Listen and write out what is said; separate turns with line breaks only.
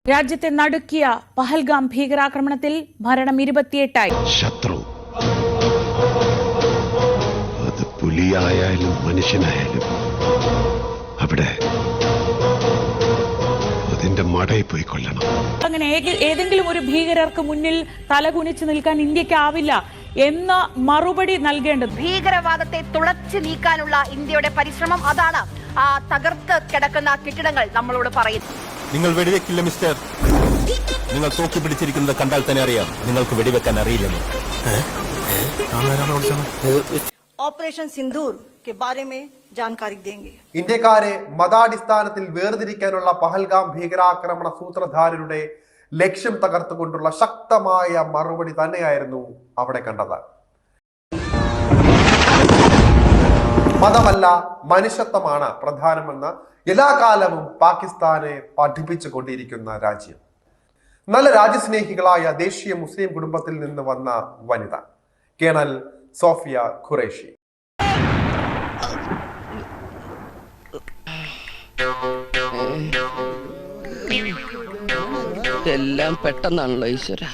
രാജ്യത്തെ നടുക്കിയ പഹൽഗാം ഭീകരാക്രമണത്തിൽ മരണം 28
ശത്രു അത് പുലിയായാലും മനുഷ്യനായാലും അവിടെ അതിന്റെ മടയിൽ പോയി കൊല്ലണം.
അങ്ങനെ ഏതെങ്കിലും ഒരു ഭീകരർക്ക് മുന്നിൽ തലകുനിച്ചു നിൽക്കാൻ ഇന്ത്യക്കാവില്ല എന്ന മറുപടി നൽകേണ്ടത്.
ഭീകരവാദത്തെ തുളച്ചു നീക്കാനുള്ള ഇന്ത്യയുടെ പരിശ്രമം അതാണ് തകർത്ത് കിടക്കുന്ന കെട്ടിടങ്ങൾ നമ്മളോട് പറയുന്നു.
നിങ്ങൾ വെടിവെക്കില്ല മിസ്റ്റർ. നിങ്ങൾ തൂക്കി പിടിച്ചിരിക്കുന്നത് കണ്ടാൽ തന്നെ അറിയാം നിങ്ങൾക്ക് വെടിവെക്കാൻ അറിയില്ലെന്ന്.
ഓപ്പറേഷൻ സിന്ദൂർ के बारे में जानकारी देंगे.
ഇന്ത്യക്കാരെ മതാടിസ്ഥാനത്തിൽ വേർതിരിക്കാനുള്ള പഹൽഗാം ഭീകരാക്രമണ സൂത്രധാരരുടെ ലക്ഷ്യം തകർത്തുകൊണ്ടുള്ള ശക്തമായ മറുപടി തന്നെയായിരുന്നു അവിടെ കണ്ടത്. മതമല്ല മനുഷ്യത്വമാണ് പ്രധാനമെന്ന് എല്ലാ കാലവും പാകിസ്ഥാനെ പഠിപ്പിച്ചു കൊണ്ടിരിക്കുന്ന രാജ്യം. നല്ല രാജ്യസ്നേഹികളായ ദേശീയ മുസ്ലിം കുടുംബത്തിൽ നിന്ന് വന്ന വനിത കേണൽ സോഫിയ ഖുറേഷി.
എല്ലാം പെട്ടെന്നാണല്ലോ ഈശ്വര.